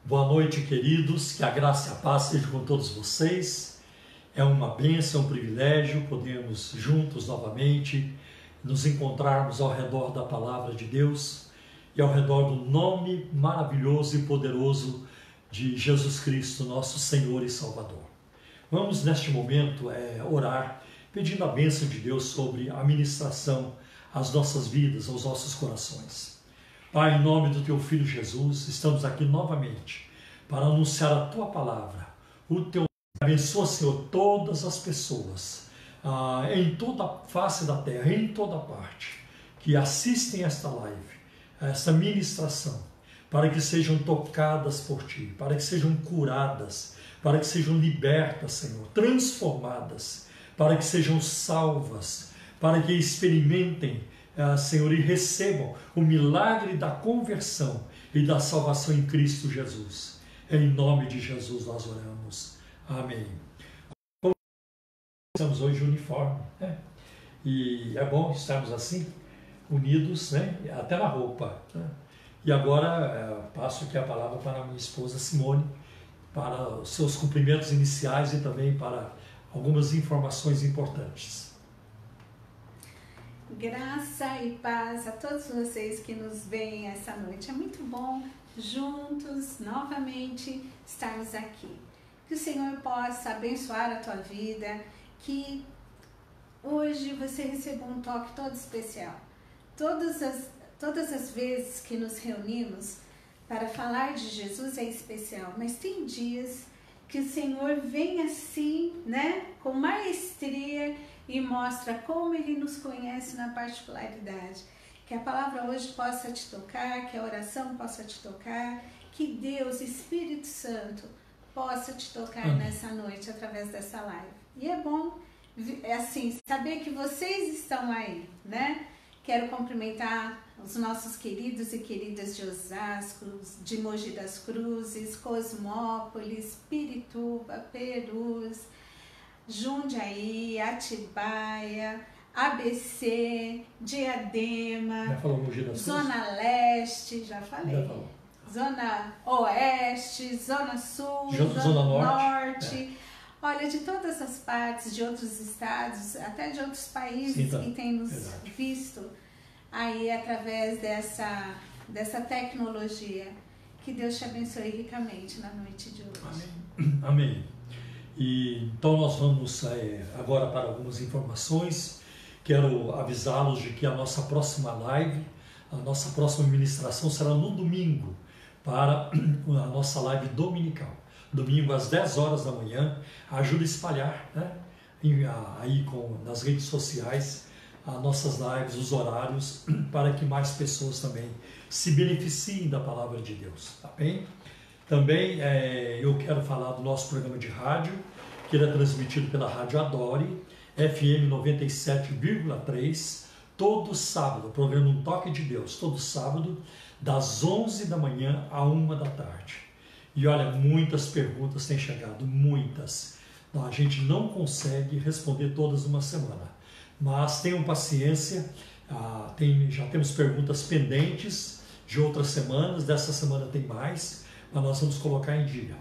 Boa noite, queridos, que a graça e a paz sejam com todos vocês. É uma bênção, um privilégio podermos juntos novamente nos encontrarmos ao redor da palavra de Deus e ao redor do nome maravilhoso e poderoso de Jesus Cristo, nosso Senhor e Salvador. Vamos neste momento orar, pedindo a bênção de Deus sobre a ministração às nossas vidas, aos nossos corações. Pai, em nome do Teu Filho Jesus, estamos aqui novamente para anunciar a Tua palavra, o Teu nome. Abençoa, Senhor, todas as pessoas em toda a face da terra, em toda parte, que assistem esta live, esta ministração, para que sejam tocadas por Ti, para que sejam curadas, para que sejam libertas, Senhor, transformadas, para que sejam salvas, para que experimentem, Senhor, e recebam o milagre da conversão e da salvação em Cristo Jesus. Em nome de Jesus nós oramos. Amém. Estamos hoje uniforme, né? E é bom estarmos assim, unidos, né? Até na roupa, né? E agora passo aqui a palavra para a minha esposa Simone, para os seus cumprimentos iniciais e também para algumas informações importantes. Graça e paz a todos vocês que nos veem essa noite. É muito bom juntos, novamente, estarmos aqui. Que o Senhor possa abençoar a tua vida, que hoje você receba um toque todo especial. Todas as vezes que nos reunimos para falar de Jesus é especial, mas tem dias que o Senhor vem assim, né, com maestria e mostra como Ele nos conhece na particularidade. Que a palavra hoje possa te tocar, que a oração possa te tocar, que Deus, Espírito Santo, possa te tocar nessa noite através dessa live. E é bom, assim, saber que vocês estão aí, né? Quero cumprimentar os nossos queridos e queridas de Osasco, de Mogi das Cruzes, Cosmópolis, Pirituba, Perus, Jundiaí, Atibaia, ABC, Diadema, Já falou Mogi das Cruzes? Zona Leste, já falei. Já falou. Zona Oeste, Zona Sul, Zona Norte. Olha, de todas as partes, de outros estados, até de outros países que têm nos visto aí através dessa tecnologia. Que Deus te abençoe ricamente na noite de hoje. Amém. Amém. E, então nós vamos agora para algumas informações. Quero avisá-los de que a nossa próxima live, a nossa próxima ministração será no domingo, para a nossa live dominical. Domingo às 10 horas da manhã. Ajuda a espalhar, né? Aí nas redes sociais as nossas lives, os horários, para que mais pessoas também se beneficiem da palavra de Deus, tá bem? Também eu quero falar do nosso programa de rádio, que ele é transmitido pela Rádio Adore, FM 97,3, todo sábado, o programa Um Toque de Deus, todo sábado, das 11 da manhã à 1 da tarde. E olha, muitas perguntas têm chegado, muitas. Então, a gente não consegue responder todas numa semana, mas tenham paciência, já temos perguntas pendentes de outras semanas, dessa semana tem mais, mas nós vamos colocar em dia.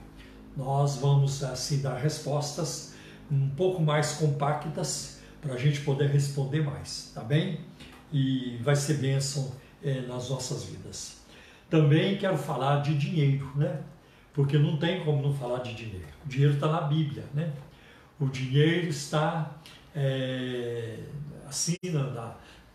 Nós vamos assim dar respostas um pouco mais compactas para a gente poder responder mais, tá bem? E vai ser bênção nas nossas vidas. Também quero falar de dinheiro, né? Porque não tem como não falar de dinheiro. O dinheiro está na Bíblia, né? O dinheiro está assim,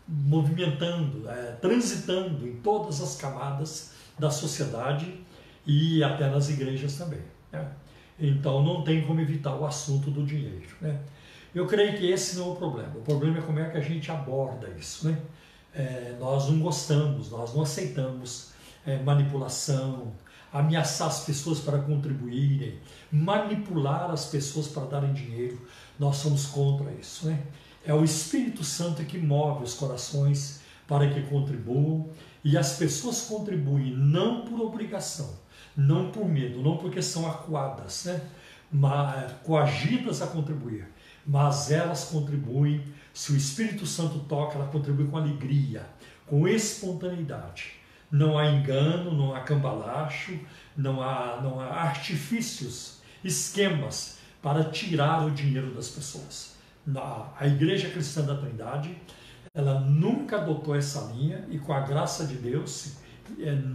movimentando, transitando em todas as camadas da sociedade e até nas igrejas também, né? Então não tem como evitar o assunto do dinheiro, né? Eu creio que esse não é o problema. O problema é como é que a gente aborda isso, né? Nós não gostamos, nós não aceitamos manipulação, ameaçar as pessoas para contribuírem, manipular as pessoas para darem dinheiro. Nós somos contra isso, né? É o Espírito Santo que move os corações para que contribuam, e as pessoas contribuem não por obrigação, não por medo, não porque são acuadas, né? Coagidas a contribuir, mas elas contribuem. Se o Espírito Santo toca, ela contribui com alegria, com espontaneidade. Não há engano, não há cambalacho, não há artifícios, esquemas para tirar o dinheiro das pessoas. A Igreja Cristã da Trindade, ela nunca adotou essa linha e, com a graça de Deus,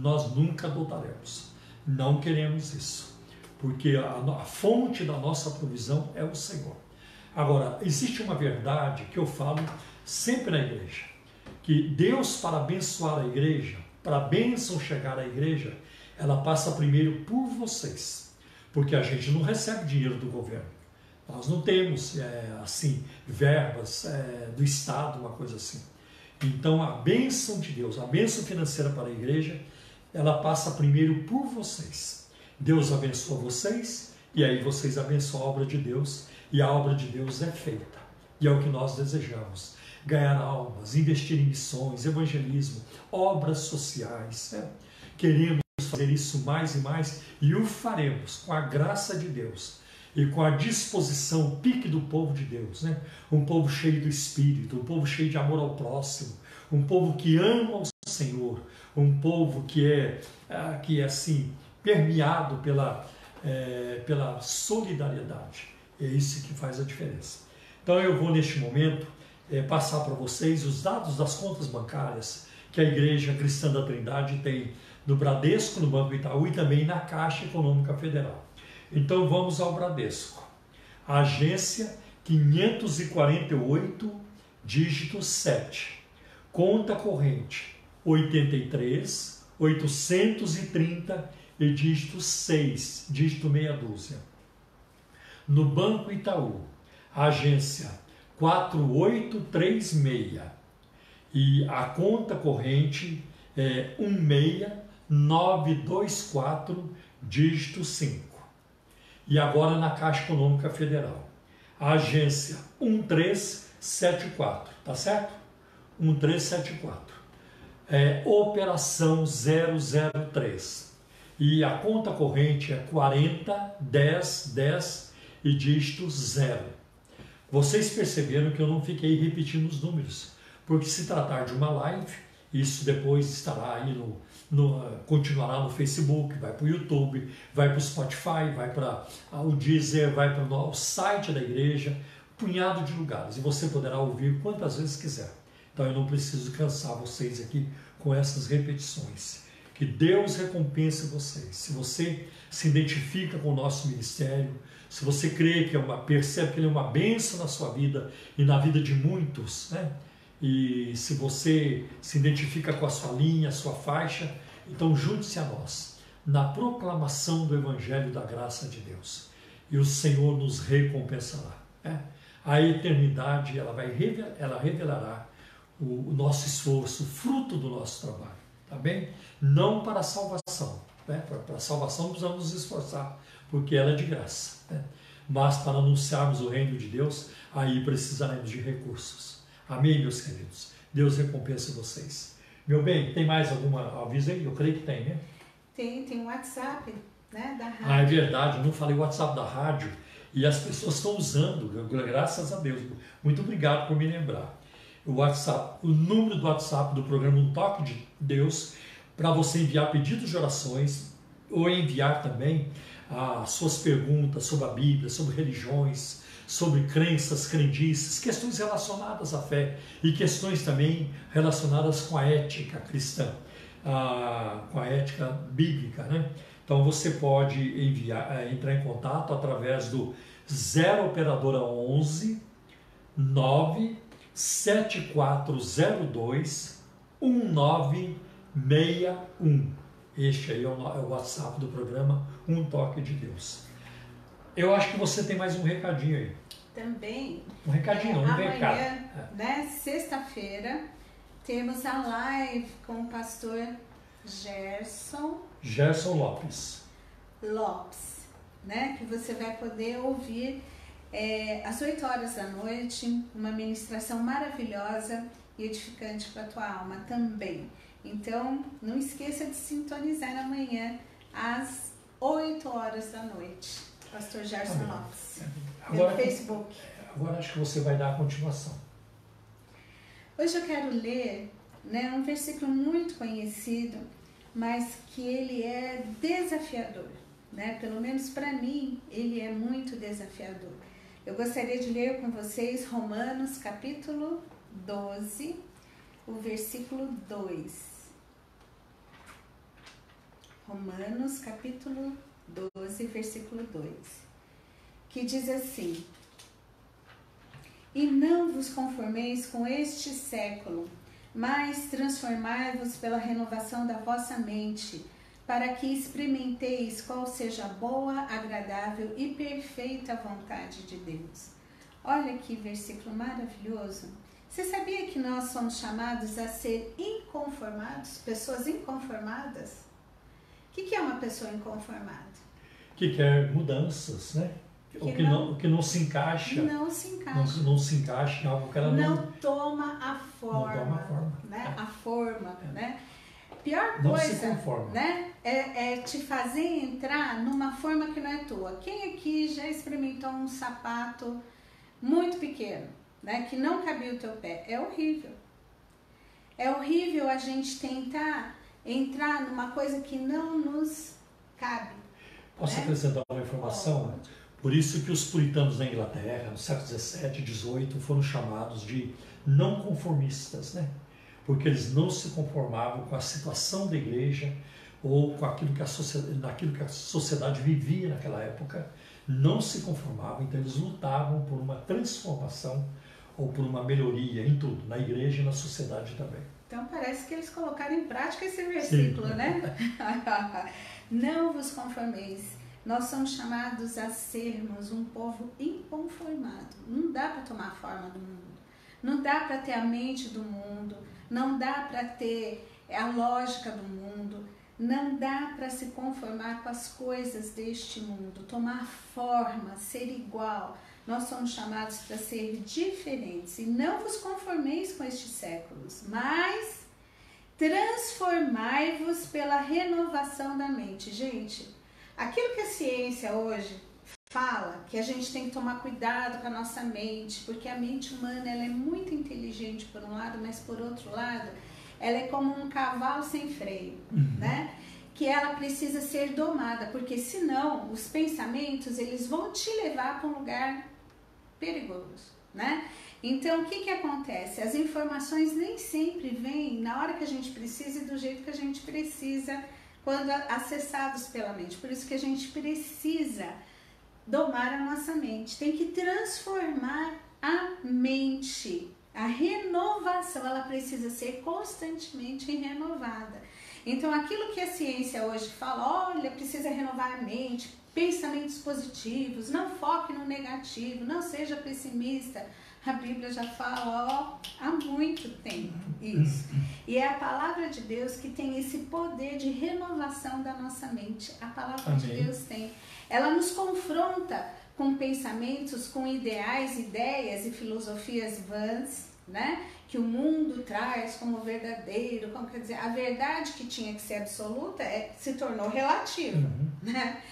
nós nunca adotaremos. Não queremos isso, porque a fonte da nossa provisão é o Senhor. Agora, existe uma verdade que eu falo sempre na igreja, que Deus, para abençoar a igreja, para a bênção chegar à igreja, ela passa primeiro por vocês, porque a gente não recebe dinheiro do governo. Nós não temos, assim, verbas do Estado, uma coisa assim. Então, a bênção de Deus, a bênção financeira para a igreja, ela passa primeiro por vocês. Deus abençoa vocês, e aí vocês abençoam a obra de Deus, e a obra de Deus é feita. E é o que nós desejamos. Ganhar almas, investir em missões, evangelismo, obras sociais. Queremos fazer isso mais e mais, e o faremos com a graça de Deus e com a disposição, o pique do povo de Deus, né? Um povo cheio do Espírito, um povo cheio de amor ao próximo, um povo que ama o Senhor, um povo que é assim, permeado pela solidariedade. É isso que faz a diferença. Então eu vou, neste momento, passar para vocês os dados das contas bancárias que a Igreja Cristã da Trindade tem no Bradesco, no Banco Itaú e também na Caixa Econômica Federal. Então vamos ao Bradesco. A agência 548, dígito 7. Conta corrente 83, 830 e dígito 6, dígito meia dúzia. No Banco Itaú, a agência 4836 e a conta corrente é 16924, dígito 5. E agora na Caixa Econômica Federal, a agência 1374, tá certo? 1374. Operação 003. E a conta corrente é 401010 e dígito 0. Vocês perceberam que eu não fiquei repetindo os números, porque se tratar de uma live, isso depois estará aí continuará no Facebook, vai para o YouTube, vai para o Spotify, vai para o Deezer, vai para o site da igreja, um punhado de lugares, e você poderá ouvir quantas vezes quiser. Então eu não preciso cansar vocês aqui com essas repetições. Que Deus recompense vocês. Se você se identifica com o nosso ministério, se você crê que percebe que ele é uma bênção na sua vida e na vida de muitos, né? E se você se identifica com a sua linha, a sua faixa, então junte-se a nós na proclamação do Evangelho da graça de Deus. E o Senhor nos recompensará. A eternidade ela revelará o nosso esforço, o fruto do nosso trabalho. Tá bem? Não para a salvação. Para a salvação precisamos nos esforçar, porque ela é de graça. Mas para anunciarmos o reino de Deus, aí precisaremos de recursos. Amém, meus queridos? Deus recompense vocês. Meu bem, tem mais alguma aviso aí? Eu creio que tem, né? Tem o WhatsApp, né, da rádio. É verdade, eu não falei o WhatsApp da rádio e as pessoas estão usando, graças a Deus. Muito obrigado por me lembrar. O WhatsApp, o número do WhatsApp do programa Um Toque de Deus, para você enviar pedidos de orações ou enviar também as suas perguntas sobre a Bíblia, sobre religiões, sobre crenças, crendices, questões relacionadas à fé e questões também relacionadas com a ética cristã, com a ética bíblica, né? Então você pode entrar em contato através do 0 operadora 11 97402 1961. Este aí é o WhatsApp do programa Um Toque de Deus. Eu acho que você tem mais um recadinho aí. Também. Um recadinho, um recado. Amanhã, né, sexta-feira, temos a live com o pastor Gerson Lopes, né, que você vai poder ouvir às 8 horas da noite, uma ministração maravilhosa e edificante para a tua alma também. Então, não esqueça de sintonizar amanhã às 8 horas da noite. Pastor Gerson Lopes, pelo Facebook. Agora acho que você vai dar a continuação. Hoje eu quero ler, né, um versículo muito conhecido mas que ele é desafiador, né? Pelo menos para mim, ele é muito desafiador. Eu gostaria de ler com vocês Romanos capítulo 12, o versículo 2. Romanos capítulo 12, versículo 2, que diz assim: E não vos conformeis com este século, mas transformai-vos pela renovação da vossa mente, para que experimenteis qual seja a boa, agradável e perfeita vontade de Deus. Olha que versículo maravilhoso. Você sabia que nós somos chamados a ser inconformados, pessoas inconformadas? O que é uma pessoa inconformada? Que quer mudanças, né? O que não se encaixa. Não se encaixa. Não se encaixa em algo que ela não toma a forma. Não toma a forma. Né? A forma, né? Pior não coisa, se conforma. Né? É te fazer entrar numa forma que não é tua. Quem aqui já experimentou um sapato muito pequeno, né? Que não cabia o teu pé? É horrível. É horrível a gente tentar entrar numa coisa que não nos cabe. Posso né? acrescentar uma informação? Por isso que os puritanos na Inglaterra, no século XVII e XVIII, foram chamados de não conformistas, né? Porque eles não se conformavam com a situação da igreja ou com aquilo que naquilo que a sociedade vivia naquela época, não se conformavam, então eles lutavam por uma transformação ou por uma melhoria em tudo, na igreja e na sociedade também. Então parece que eles colocaram em prática esse versículo, Sim. né? Não vos conformeis. Nós somos chamados a sermos um povo inconformado. Não dá para tomar a forma do mundo. Não dá para ter a mente do mundo. Não dá para ter a lógica do mundo. Não dá para se conformar com as coisas deste mundo. Tomar forma, ser igual. Nós somos chamados para ser diferentes. E não vos conformeis com estes séculos, mas transformai-vos pela renovação da mente. Gente, aquilo que a ciência hoje fala, que a gente tem que tomar cuidado com a nossa mente, porque a mente humana ela é muito inteligente por um lado, mas por outro lado, ela é como um cavalo sem freio, né? Que ela precisa ser domada, porque senão os pensamentos eles vão te levar para um lugar perigoso, né? Então, o que acontece? As informações nem sempre vêm na hora que a gente precisa e do jeito que a gente precisa quando acessados pela mente. Por isso que a gente precisa domar a nossa mente. Tem que transformar a mente. A renovação, ela precisa ser constantemente renovada. Então, aquilo que a ciência hoje fala, olha, precisa renovar a mente, pensamentos positivos, não foque no negativo, não seja pessimista. A Bíblia já fala há muito tempo isso. E é a palavra de Deus que tem esse poder de renovação da nossa mente. A palavra de Deus tem. Ela nos confronta com pensamentos, com ideais, ideias e filosofias vãs, né? Que o mundo traz como verdadeiro, como quer dizer, a verdade que tinha que ser absoluta se tornou relativa, né?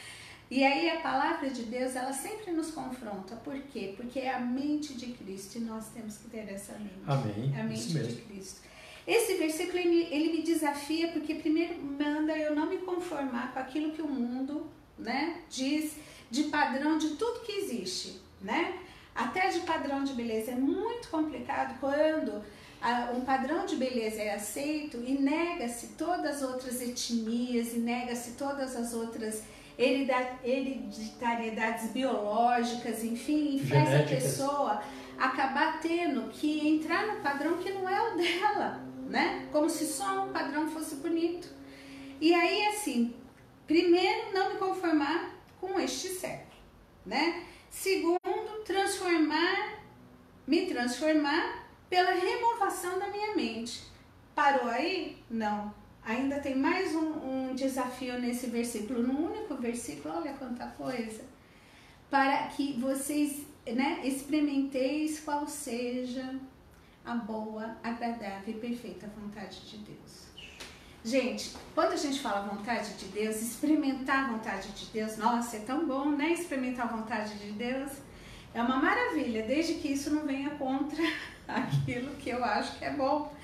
E aí a palavra de Deus, ela sempre nos confronta. Por quê? Porque é a mente de Cristo e nós temos que ter essa mente. Amém. A mente de Cristo. Esse versículo, ele me desafia porque primeiro manda eu não me conformar com aquilo que o mundo, né, diz de padrão de tudo que existe, né? Até de padrão de beleza. É muito complicado quando um padrão de beleza é aceito e nega-se todas as outras etnias e nega-se todas as outras hereditariedades biológicas, enfim, e faz a pessoa acabar tendo que entrar no padrão que não é o dela, né? Como se só um padrão fosse bonito. E aí, assim, primeiro, não me conformar com este século, né? Segundo, me transformar pela renovação da minha mente. Parou aí? Não. Ainda tem mais um desafio nesse versículo, no único versículo, olha quanta coisa, para que vocês, né, experimenteis qual seja a boa, agradável e perfeita vontade de Deus. Gente, quando a gente fala vontade de Deus, experimentar a vontade de Deus, nossa, é tão bom, né? Experimentar a vontade de Deus é uma maravilha, desde que isso não venha contra aquilo que eu acho que é bom.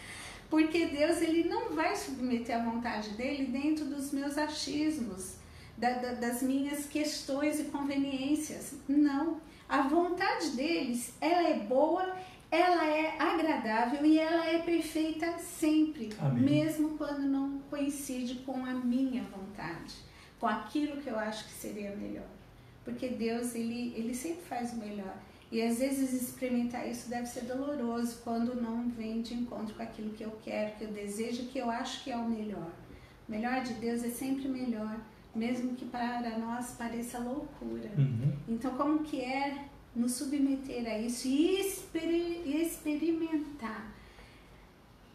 Porque Deus, ele não vai submeter a vontade dele dentro dos meus achismos, das minhas questões e conveniências. Não. A vontade deles, ela é boa, ela é agradável e ela é perfeita sempre. Amém. Mesmo quando não coincide com a minha vontade, com aquilo que eu acho que seria melhor. Porque Deus, ele sempre faz o melhor. E às vezes experimentar isso deve ser doloroso quando não vem de encontro com aquilo que eu quero, que eu desejo, que eu acho que é o melhor. O melhor de Deus é sempre melhor, mesmo que para nós pareça loucura. Então, como que é nos submeter a isso e experimentar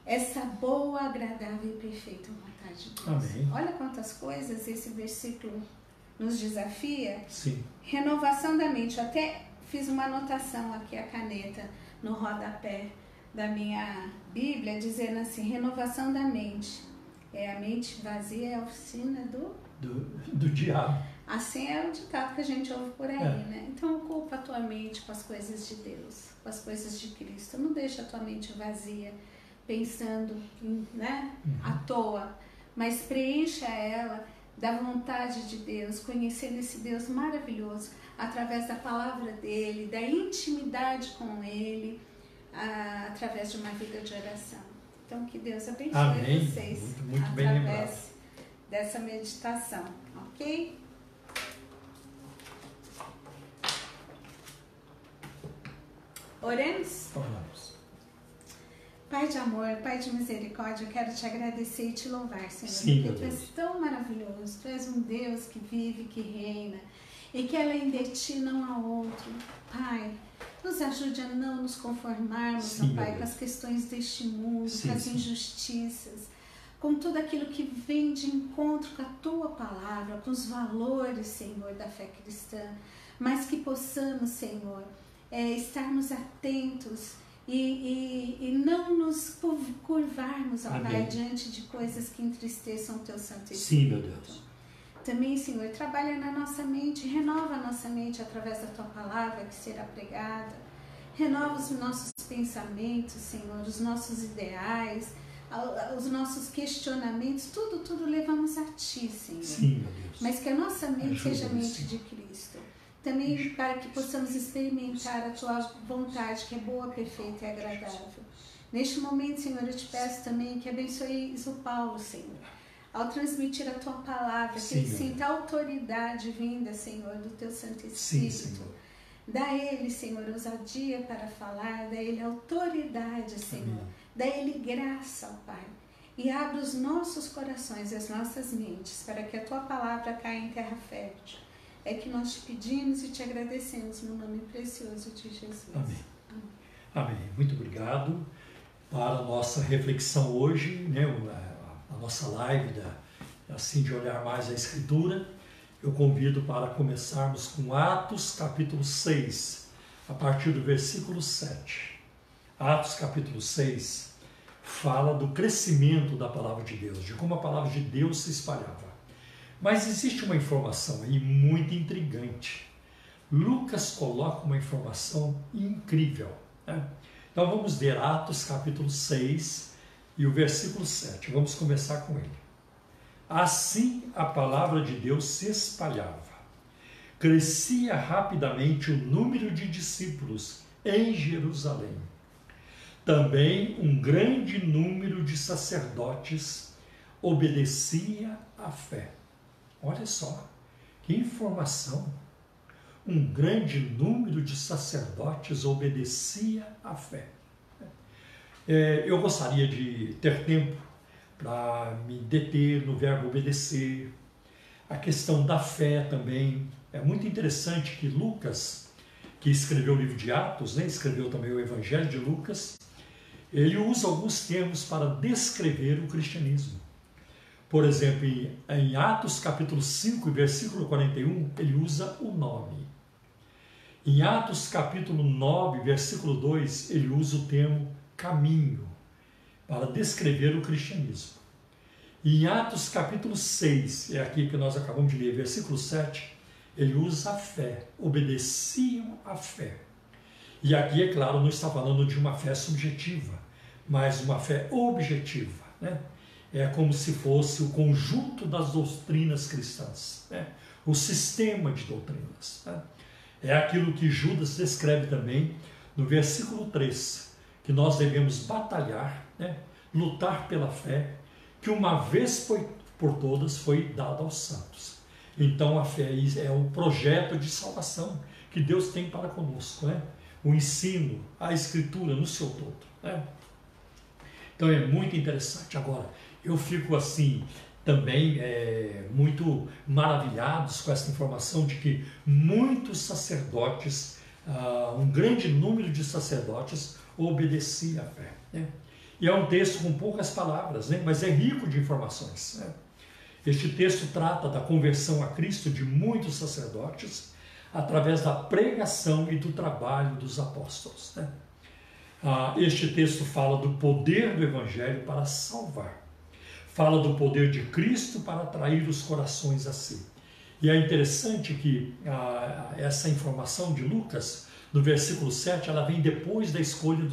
essa boa, agradável e perfeita vontade de Deus. Amém. Olha quantas coisas esse versículo nos desafia. Sim. Renovação da mente. Eu até fiz uma anotação aqui, a caneta, no rodapé da minha Bíblia, dizendo assim, renovação da mente. A mente vazia é a oficina do diabo. Assim é o ditado que a gente ouve por aí, né? Então ocupa a tua mente com as coisas de Deus, com as coisas de Cristo. Não deixa a tua mente vazia, pensando né, à toa, mas preencha ela da vontade de Deus, conhecendo esse Deus maravilhoso, através da palavra dele, da intimidade com ele, através de uma vida de oração. Então que Deus abençoe Amém. Vocês muito bem através dessa meditação, ok? Oremos? Oramos. Pai de amor, Pai de misericórdia, eu quero te agradecer e te louvar, Senhor. Sim, porque Tu és tão maravilhoso, Tu és um Deus que vive, que reina, e que além de Ti não há outro. Pai, nos ajude a não nos conformarmos, Sim, Pai, com as questões deste mundo, sim, com as sim. injustiças, com tudo aquilo que vem de encontro com a Tua palavra, com os valores, Senhor, da fé cristã, mas que possamos, Senhor, estarmos atentos e não nos curvarmos, ó Pai, diante de coisas que entristeçam o Teu Santo Espírito. Sim, meu Deus. Também, Senhor, trabalha na nossa mente, renova a nossa mente através da Tua palavra que será pregada. Renova os nossos pensamentos, Senhor, os nossos ideais, os nossos questionamentos, tudo levamos a Ti, Senhor. Sim, meu Deus. Mas que a nossa mente Ajuda, seja a mente Senhor. de Cristo. Também para que possamos experimentar a Tua vontade, que é boa, perfeita e agradável. Neste momento, Senhor, eu te peço também que abençoes o Paulo, Senhor, ao transmitir a Tua palavra, que ele sinta a autoridade vinda, Senhor, do Teu Santo Espírito. Sim, Senhor. Dá a ele, Senhor, ousadia para falar, dá a ele autoridade, Senhor. Amém. Dá a ele graça, ó Pai. E abre os nossos corações e as nossas mentes para que a Tua palavra caia em terra fértil. É que nós te pedimos e te agradecemos no nome precioso de Jesus. Amém. Amém. Muito obrigado. Para a nossa reflexão hoje, né, a nossa live assim de olhar mais a Escritura, eu convido para começarmos com Atos capítulo 6, a partir do versículo 7. Atos capítulo 6 fala do crescimento da palavra de Deus, de como a palavra de Deus se espalhava. Mas existe uma informação aí muito intrigante. Lucas coloca uma informação incrível, né? Então vamos ver Atos capítulo 6 e o versículo 7. Vamos começar com ele. Assim a palavra de Deus se espalhava. Crescia rapidamente o número de discípulos em Jerusalém. Também um grande número de sacerdotes obedecia à fé. Olha só, que informação! Um grande número de sacerdotes obedecia à fé. Eu gostaria de ter tempo para me deter no verbo obedecer, a questão da fé também. É muito interessante que Lucas, que escreveu o livro de Atos, né, escreveu também o Evangelho de Lucas, ele usa alguns termos para descrever o cristianismo. Por exemplo, em Atos capítulo 5, versículo 41, ele usa o nome. Em Atos capítulo 9, versículo 2, ele usa o termo caminho para descrever o cristianismo. E em Atos capítulo 6, é aqui que nós acabamos de ler, versículo 7, ele usa a fé, obedeciam à fé. E aqui, é claro, não está falando de uma fé subjetiva, mas uma fé objetiva, né? É como se fosse o conjunto das doutrinas cristãs, né? O sistema de doutrinas, né? É aquilo que Judas descreve também no versículo 3, que nós devemos batalhar, né? Lutar pela fé, que uma vez por todas foi dada aos santos. Então a fé é o projeto de salvação que Deus tem para conosco, né? O ensino, a escritura no seu todo, né? Então é muito interessante. Agora, eu fico assim também muito maravilhados com essa informação de que muitos sacerdotes, um grande número de sacerdotes obedecia à fé, né? E é um texto com poucas palavras, né? Mas é rico de informações, né? Este texto trata da conversão a Cristo de muitos sacerdotes através da pregação e do trabalho dos apóstolos, né? Este texto fala do poder do Evangelho para salvar. Fala do poder de Cristo para atrair os corações a si. E é interessante que essa informação de Lucas, no versículo 7, ela vem depois da escolha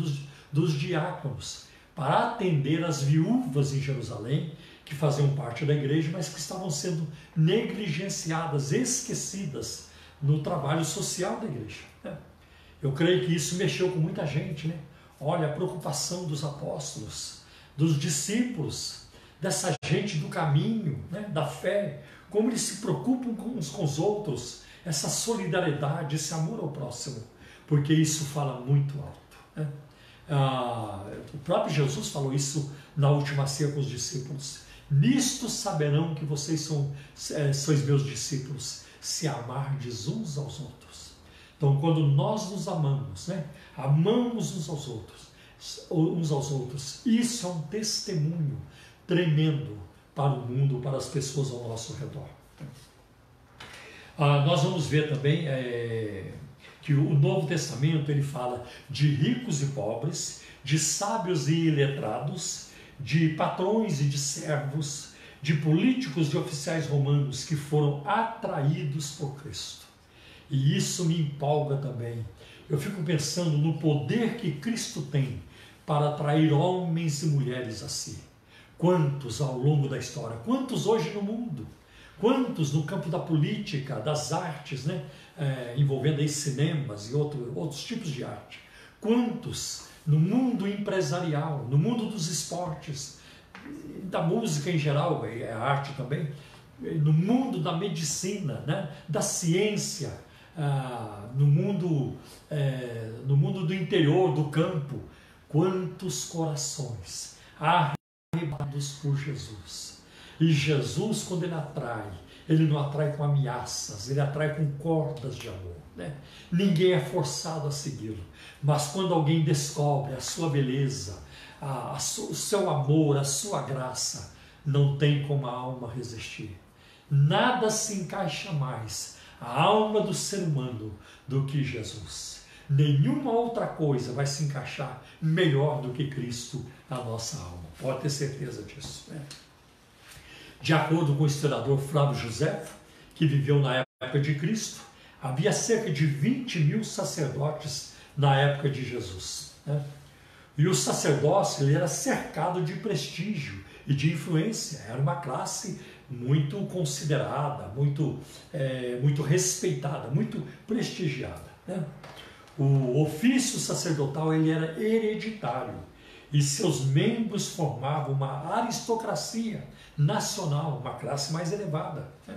dos diáconos para atender as viúvas em Jerusalém, que faziam parte da igreja, mas que estavam sendo negligenciadas, esquecidas no trabalho social da igreja, né? Eu creio que isso mexeu com muita gente, né? Olha a preocupação dos apóstolos, dos discípulos, dessa gente do caminho, né? Da fé, como eles se preocupam uns com os outros, essa solidariedade, esse amor ao próximo, porque isso fala muito alto, né? O próprio Jesus falou isso na última ceia com os discípulos. Nisto saberão que vocês sois meus discípulos, se amardes uns aos outros. Então, quando nós nos amamos, né? Amamos uns aos outros, isso é um testemunho tremendo para o mundo, para as pessoas ao nosso redor. Nós vamos ver também que o Novo Testamento ele fala de ricos e pobres, de sábios e iletrados, de patrões e de servos, de políticos e de oficiais romanos que foram atraídos por Cristo. E isso me empolga também. Eu fico pensando no poder que Cristo tem para atrair homens e mulheres a si. Quantos ao longo da história, quantos hoje no mundo, quantos no campo da política, das artes, né? Envolvendo aí cinemas e outros tipos de arte. Quantos no mundo empresarial, no mundo dos esportes, da música em geral, é a arte também, no mundo da medicina, né? Da ciência, no mundo do interior, do campo, quantos corações arrebatados por Jesus. E Jesus, quando ele não atrai com ameaças, ele atrai com cordas de amor, né? Ninguém é forçado a segui-lo, mas quando alguém descobre a sua beleza, o seu amor, a sua graça, não tem como a alma resistir. Nada se encaixa mais a alma do ser humano do que Jesus. Nenhuma outra coisa vai se encaixar melhor do que Cristo na nossa alma. Pode ter certeza disso, né? De acordo com o historiador Flávio Joséfo, que viveu na época de Cristo, havia cerca de 20 mil sacerdotes na época de Jesus, né? E o sacerdócio ele era cercado de prestígio e de influência. Era uma classe muito considerada, muito respeitada, muito prestigiada, né? O ofício sacerdotal ele era hereditário e seus membros formavam uma aristocracia nacional, uma classe mais elevada, né?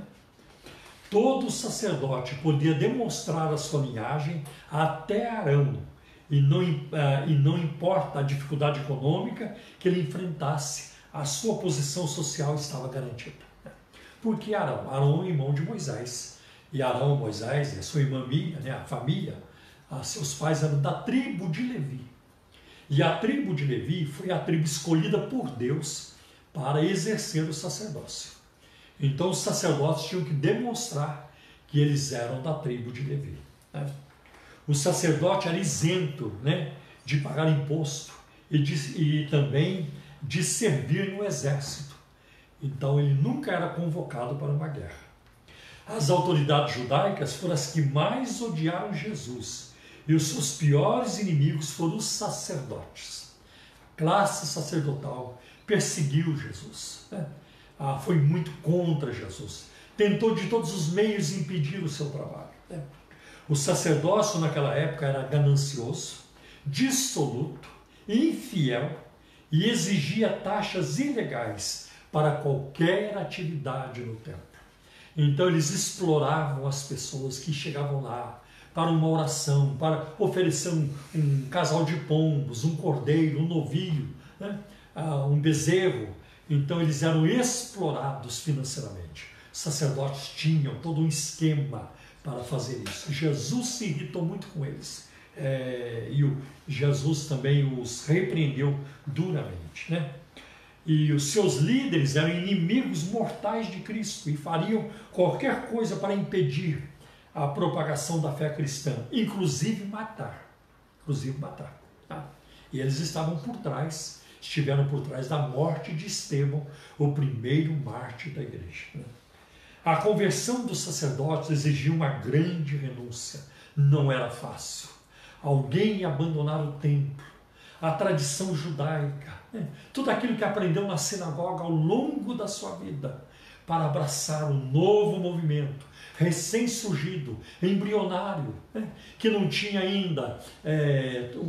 Todo sacerdote podia demonstrar a sua linhagem até Arão, e não importa a dificuldade econômica que ele enfrentasse, a sua posição social estava garantida. Porque Arão é irmão de Moisés, e Arão, Moisés, a sua irmã Miriam, né, a família, seus pais eram da tribo de Levi. E a tribo de Levi foi a tribo escolhida por Deus para exercer o sacerdócio. Então os sacerdotes tinham que demonstrar que eles eram da tribo de Levi, né? O sacerdote era isento, né, de pagar imposto e também de servir no exército. Então ele nunca era convocado para uma guerra. As autoridades judaicas foram as que mais odiaram Jesus, e os seus piores inimigos foram os sacerdotes. classe sacerdotal perseguiu Jesus, né? Foi muito contra Jesus, tentou de todos os meios impedir o seu trabalho, né? O sacerdócio naquela época era ganancioso, dissoluto, infiel e exigia taxas ilegais para qualquer atividade no templo. Então eles exploravam as pessoas que chegavam lá para uma oração, para oferecer um casal de pombos, um cordeiro, um novilho, né? Um bezerro. Então eles eram explorados financeiramente. Os sacerdotes tinham todo um esquema para fazer isso. Jesus se irritou muito com eles. Jesus também os repreendeu duramente, né? E os seus líderes eram inimigos mortais de Cristo e fariam qualquer coisa para impedir a propagação da fé cristã, inclusive matar. Tá? E eles estiveram por trás da morte de Estevão, o primeiro mártir da igreja, né? A conversão dos sacerdotes exigia uma grande renúncia. Não era fácil. Alguém ia abandonar o templo, a tradição judaica, né? Tudo aquilo que aprendeu na sinagoga ao longo da sua vida, para abraçar um novo movimento, recém-surgido, embrionário, né? Que não tinha ainda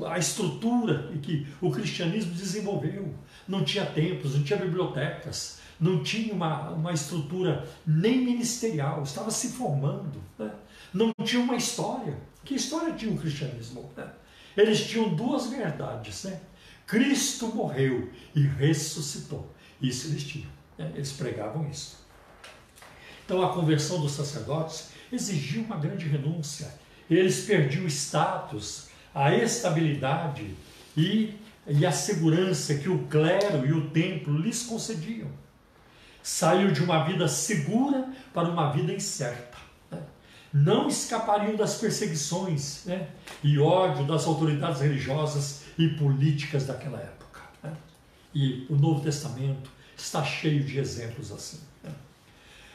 a estrutura que o cristianismo desenvolveu. Não tinha templos, não tinha bibliotecas, não tinha uma estrutura nem ministerial, estava se formando, né? Não tinha uma história. Que história tinha o cristianismo, né? Eles tinham duas verdades, né? Cristo morreu e ressuscitou. Isso eles tinham, né? Eles pregavam isso. Então a conversão dos sacerdotes exigia uma grande renúncia. Eles perdiam o status, a estabilidade e a segurança que o clero e o templo lhes concediam. Saiu de uma vida segura para uma vida incerta, né? Não escapariam das perseguições, né? E ódio das autoridades religiosas e políticas daquela época, né? E o Novo Testamento está cheio de exemplos assim, né?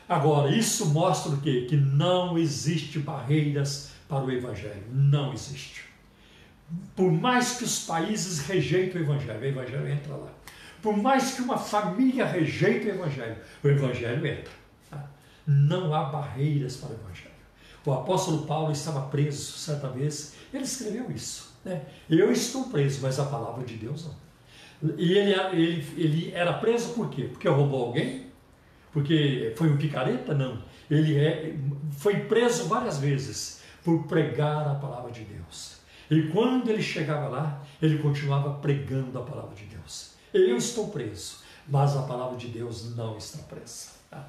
Agora, isso mostra o quê? Que não existe barreiras para o Evangelho. Não existe. Por mais que os países rejeitem o Evangelho entra lá. Por mais que uma família rejeite o Evangelho entra. Tá? Não há barreiras para o Evangelho. O apóstolo Paulo estava preso certa vez, ele escreveu isso, né? Eu estou preso, mas a palavra de Deus não. E ele era preso por quê? Porque roubou alguém? Porque foi um picareta? Não. Ele foi preso várias vezes por pregar a palavra de Deus. E quando ele chegava lá, ele continuava pregando a palavra de Deus. Eu estou preso, mas a palavra de Deus não está presa. Tá?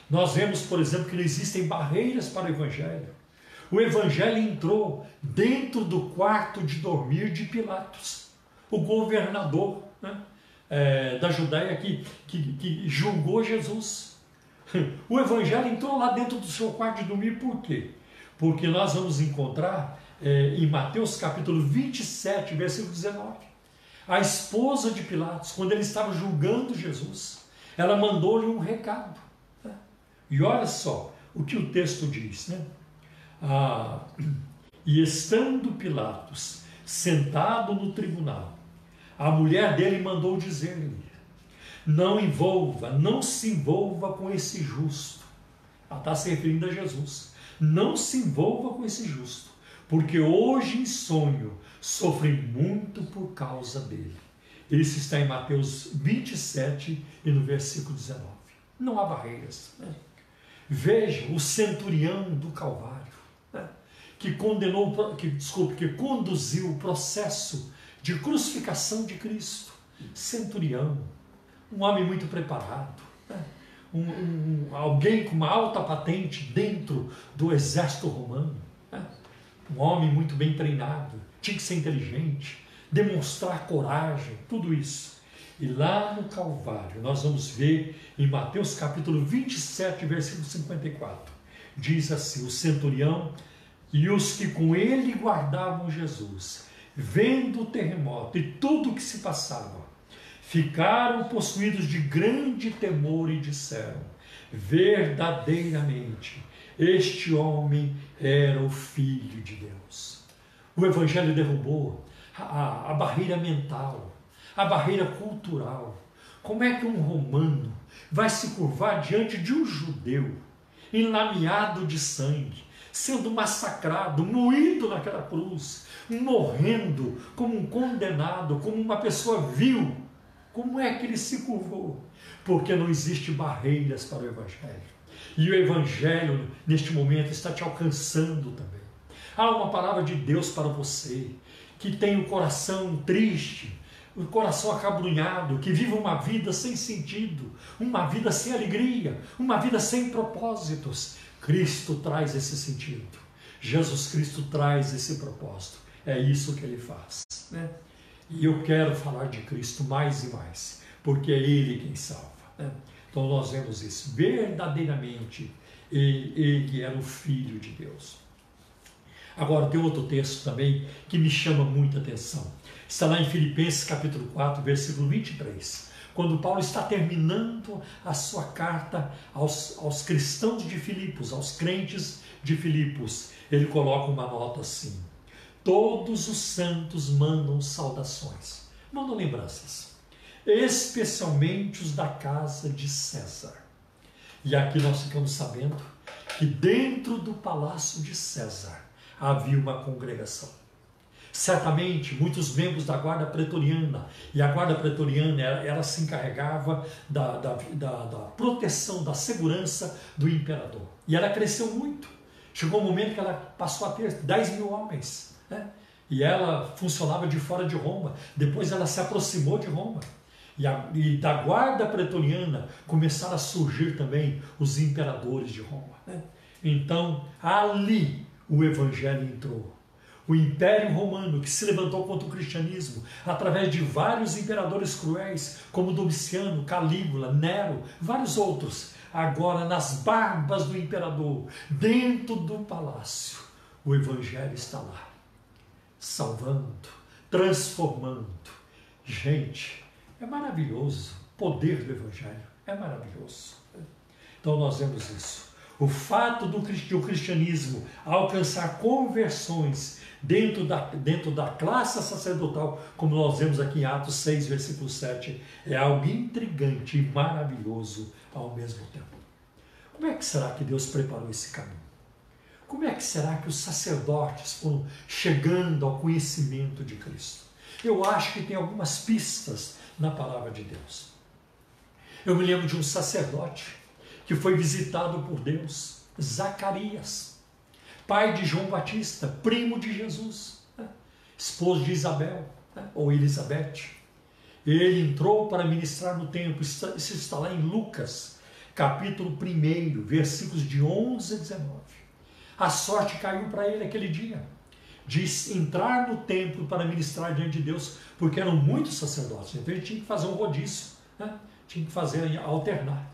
Nós vemos, por exemplo, que não existem barreiras para o Evangelho. O Evangelho entrou dentro do quarto de dormir de Pilatos, o governador, né, da Judéia que julgou Jesus. O Evangelho entrou lá dentro do seu quarto de dormir, por quê? Porque nós vamos encontrar em Mateus capítulo 27, versículo 19, a esposa de Pilatos, quando ele estava julgando Jesus, ela mandou-lhe um recado, né? E olha só o que o texto diz, né? E estando Pilatos sentado no tribunal, a mulher dele mandou dizer-lhe: não se envolva com esse justo. Ela está se referindo a Jesus. Não se envolva com esse justo, porque hoje em sonho sofri muito por causa dele. Isso está em Mateus 27 e no versículo 19. Não há barreiras, né? Veja o centurião do Calvário, né? que conduziu o processo de crucificação de Cristo. Centurião, um homem muito preparado, né? Alguém com uma alta patente dentro do exército romano, né? Um homem muito bem treinado, tinha que ser inteligente, demonstrar coragem, tudo isso. E lá no Calvário, nós vamos ver em Mateus capítulo 27, versículo 54, diz assim: o centurião e os que com ele guardavam Jesus, vendo o terremoto e tudo o que se passava, ficaram possuídos de grande temor e disseram: verdadeiramente, este homem era o Filho de Deus. O Evangelho derrubou a barreira mental, a barreira cultural. Como é que um romano vai se curvar diante de um judeu, enlameado de sangue, sendo massacrado, moído naquela cruz, morrendo como um condenado, como uma pessoa vil? Como é que ele se curvou? Porque não existe barreiras para o Evangelho. E o Evangelho, neste momento, está te alcançando também. Há uma palavra de Deus para você, que tem o coração triste, o coração acabrunhado, que vive uma vida sem sentido, uma vida sem alegria, uma vida sem propósitos. Cristo traz esse sentido. Jesus Cristo traz esse propósito. É isso que Ele faz, né? E eu quero falar de Cristo mais e mais, porque é Ele quem salva, né? Então nós vemos isso. Verdadeiramente, Ele era o Filho de Deus. Agora tem outro texto também que me chama muita atenção. Está lá em Filipenses capítulo 4, versículo 23. Quando Paulo está terminando a sua carta aos cristãos de Filipos, aos crentes de Filipos, ele coloca uma nota assim: todos os santos mandam saudações, mandam lembranças, especialmente os da casa de César. E aqui nós ficamos sabendo que dentro do palácio de César havia uma congregação. Certamente muitos membros da guarda pretoriana, e a guarda pretoriana ela se encarregava da proteção, da segurança do imperador. E ela cresceu muito. Chegou um momento que ela passou a ter 10 mil homens, né? E ela funcionava de fora de Roma. Depois ela se aproximou de Roma. E da guarda pretoriana começaram a surgir também os imperadores de Roma, né? Então ali o Evangelho entrou. O Império Romano, que se levantou contra o cristianismo através de vários imperadores cruéis, como Domiciano, Calígula, Nero, vários outros, agora nas barbas do imperador, dentro do palácio, o Evangelho está lá, salvando, transformando. Gente, é maravilhoso o poder do Evangelho, é maravilhoso. Então nós vemos isso. O fato do cristianismo alcançar conversões dentro da classe sacerdotal, como nós vemos aqui em Atos 6, versículo 7, é algo intrigante e maravilhoso ao mesmo tempo. Como é que será que Deus preparou esse caminho? Como é que será que os sacerdotes foram chegando ao conhecimento de Cristo? Eu acho que tem algumas pistas na palavra de Deus. Eu me lembro de um sacerdote que foi visitado por Deus, Zacarias, pai de João Batista, primo de Jesus, né? Esposo de Isabel, né? Ou Elizabeth. Ele entrou para ministrar no templo. Isso está lá em Lucas, capítulo 1, versículos de 11 a 19. A sorte caiu para ele aquele dia, de entrar no templo para ministrar diante de Deus, porque eram muitos sacerdotes, então ele tinha que fazer um rodízio, né? Tinha que fazer, alternar.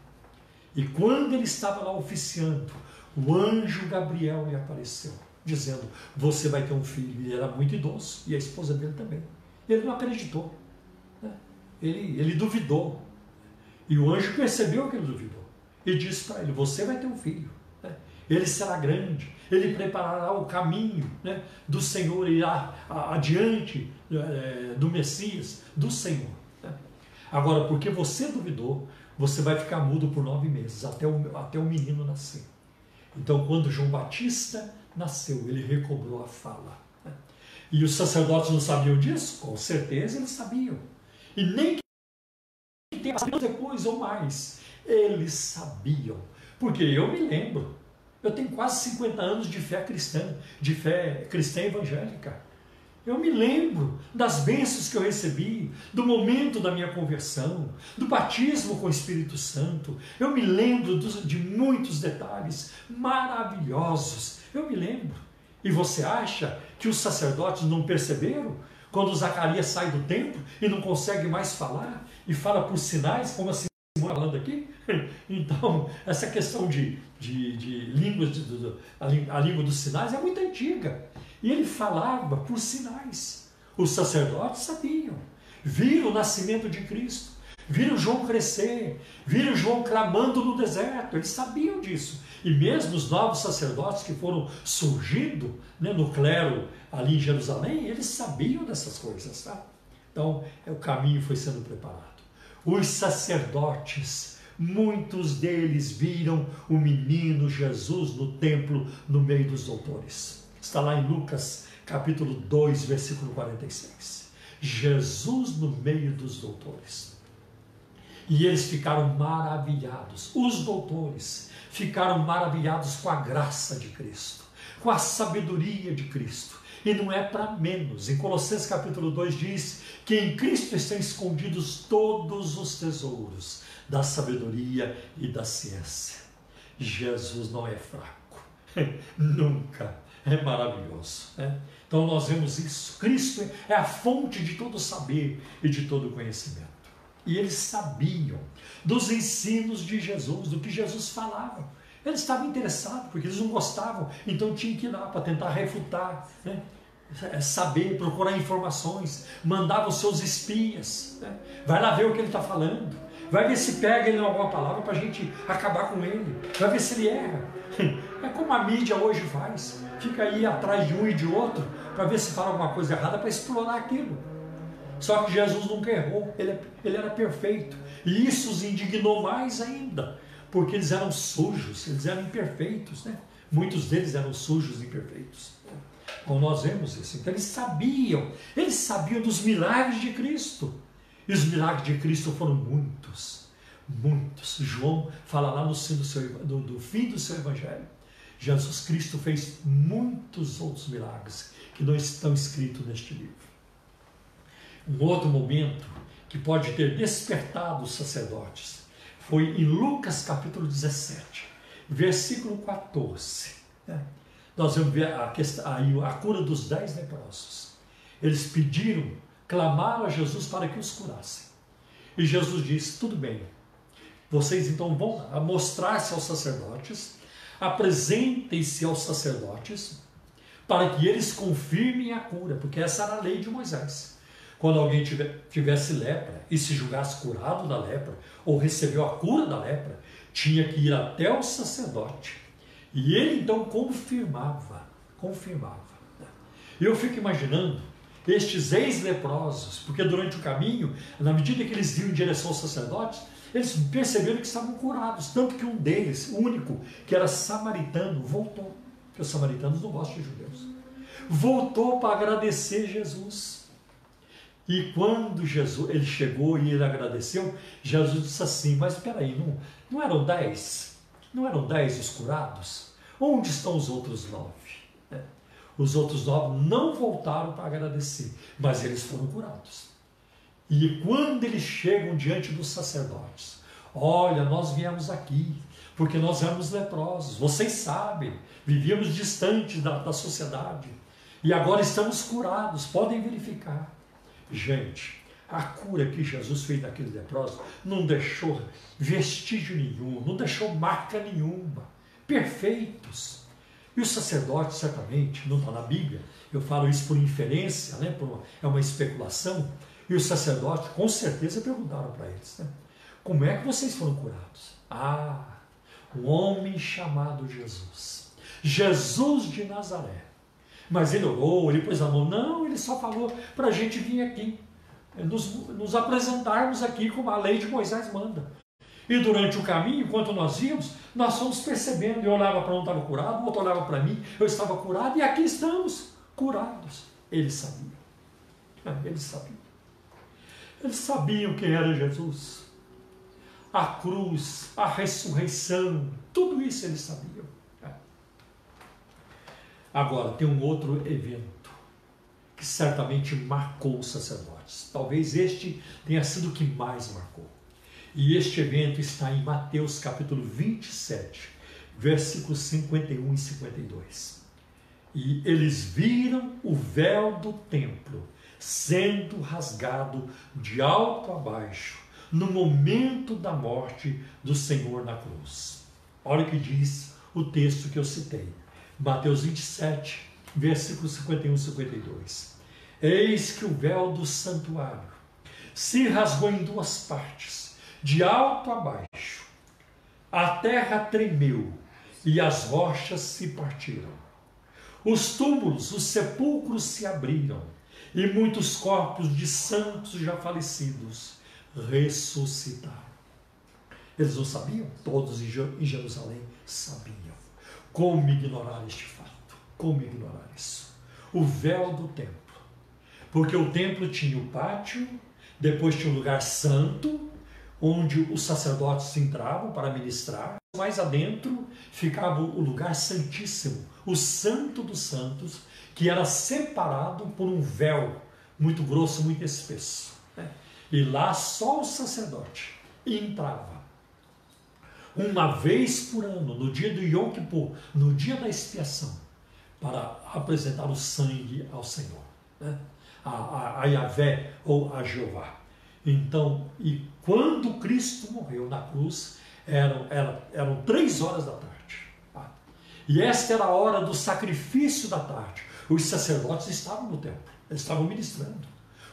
E quando ele estava lá oficiando, o anjo Gabriel lhe apareceu, dizendo: você vai ter um filho. Ele era muito idoso, e a esposa dele também. Ele não acreditou, né? Ele duvidou. E o anjo percebeu que ele duvidou e disse para ele: você vai ter um filho, né? Ele será grande, ele preparará o caminho, né, do Senhor, irá adiante do Messias, do Senhor, né? Agora, porque você duvidou, você vai ficar mudo por 9 meses, até o menino nascer. Então, quando João Batista nasceu, ele recobrou a fala, né? E os sacerdotes não sabiam disso? Com certeza eles sabiam. E nem que tenha passado depois ou mais, eles sabiam. Porque eu me lembro, eu tenho quase 50 anos de fé cristã evangélica. Eu me lembro das bênçãos que eu recebi, do momento da minha conversão, do batismo com o Espírito Santo. Eu me lembro de muitos detalhes maravilhosos. Eu me lembro. E você acha que os sacerdotes não perceberam? Quando Zacarias sai do templo e não consegue mais falar, e fala por sinais, como assim estamos falando aqui? Então, essa questão de línguas, a língua dos sinais é muito antiga. E ele falava por sinais. Os sacerdotes sabiam. Viram o nascimento de Cristo. Viram João crescer. Viram João clamando no deserto. Eles sabiam disso. E mesmo os novos sacerdotes que foram surgindo, né, no clero ali em Jerusalém, eles sabiam dessas coisas, tá? Então, o caminho foi sendo preparado. Os sacerdotes, muitos deles viram o menino Jesus no templo, no meio dos doutores. Está lá em Lucas, capítulo 2, versículo 46. Jesus no meio dos doutores. E eles ficaram maravilhados. Os doutores ficaram maravilhados com a graça de Cristo, com a sabedoria de Cristo. E não é para menos. Em Colossenses capítulo 2 diz que em Cristo estão escondidos todos os tesouros da sabedoria e da ciência. Jesus não é fraco. Nunca. É maravilhoso. Né? Então nós vemos isso. Cristo é a fonte de todo saber e de todo conhecimento. E eles sabiam dos ensinos de Jesus, do que Jesus falava. Eles estavam interessados, porque eles não gostavam, então tinham que ir lá para tentar refutar, né? Saber, procurar informações, mandava os seus espias, né? Vai lá ver o que ele está falando, vai ver se pega ele em alguma palavra para a gente acabar com ele, vai ver se ele erra. É como a mídia hoje faz, fica aí atrás de um e de outro, para ver se fala alguma coisa errada, para explorar aquilo. Só que Jesus nunca errou, ele era perfeito, e isso os indignou mais ainda, porque eles eram sujos, eles eram imperfeitos, né? Muitos deles eram sujos e imperfeitos. Então nós vemos isso. Então eles sabiam dos milagres de Cristo. E os milagres de Cristo foram muitos, muitos. João fala lá no fim do seu evangelho. Jesus Cristo fez muitos outros milagres que não estão escritos neste livro. Um outro momento que pode ter despertado os sacerdotes foi em Lucas capítulo 17, versículo 14. Né? Nós vamos ver a cura dos 10 leprosos. Eles pediram, clamaram a Jesus para que os curassem. E Jesus disse, tudo bem, vocês então vão mostrar-se aos sacerdotes, apresentem-se aos sacerdotes, para que eles confirmem a cura, porque essa era a lei de Moisés. Quando alguém tivesse lepra e se julgasse curado da lepra, ou recebeu a cura da lepra, tinha que ir até o sacerdote. E ele então confirmava. E eu fico imaginando estes ex-leprosos, porque durante o caminho, na medida que eles iam em direção aos sacerdotes, eles perceberam que estavam curados, tanto que um deles, o único, que era samaritano, voltou, porque os samaritanos não gostam de judeus, voltou para agradecer Jesus. E quando ele chegou e ele agradeceu, Jesus disse assim, mas espera aí, não eram 10? Não eram 10 os curados? Onde estão os outros 9? Os outros 9 não voltaram para agradecer, mas eles foram curados. E quando eles chegam diante dos sacerdotes, olha, nós viemos aqui, porque nós éramos leprosos, vocês sabem, vivíamos distantes da sociedade, e agora estamos curados, podem verificar. Gente, a cura que Jesus fez naqueles leprosos não deixou vestígio nenhum, não deixou marca nenhuma, perfeitos. E os sacerdotes, certamente, não está na Bíblia, eu falo isso por inferência, né? É uma especulação, e os sacerdotes com certeza perguntaram para eles, né? Como é que vocês foram curados? Um homem chamado Jesus, Jesus de Nazaré. Mas ele orou, ele pôs a mão, não, ele só falou para a gente vir aqui, nos apresentarmos aqui como a lei de Moisés manda. E durante o caminho, enquanto nós íamos, nós fomos percebendo, eu olhava para um, estava curado, o outro olhava para mim, eu estava curado, e aqui estamos, curados. Eles sabiam. Eles sabiam quem era Jesus. A cruz, a ressurreição, tudo isso eles sabiam. Agora, tem um outro evento que certamente marcou os sacerdotes. Talvez este tenha sido o que mais marcou. E este evento está em Mateus capítulo 27, versículos 51 e 52. E eles viram o véu do templo sendo rasgado de alto a baixo no momento da morte do Senhor na cruz. Olha o que diz o texto que eu citei. Mateus 27, versículos 51 e 52. Eis que o véu do santuário se rasgou em duas partes, de alto a baixo. A terra tremeu e as rochas se partiram. Os túmulos, os sepulcros se abriram e muitos corpos de santos já falecidos ressuscitaram. Eles não sabiam? Todos em Jerusalém sabiam. Como ignorar este fato? Como ignorar isso? O véu do templo. Porque o templo tinha o pátio, depois tinha o lugar santo, onde os sacerdotes entravam para ministrar. Mais adentro ficava o lugar santíssimo, o santo dos santos, que era separado por um véu muito grosso, muito espesso. E lá só o sacerdote entrava. Uma vez por ano, no dia do Yom Kippur, no dia da expiação, para apresentar o sangue ao Senhor, a Yahvé ou a Jeová. Então, e quando Cristo morreu na cruz, eram 3 horas da tarde. E esta era a hora do sacrifício da tarde. Os sacerdotes estavam no templo, eles estavam ministrando,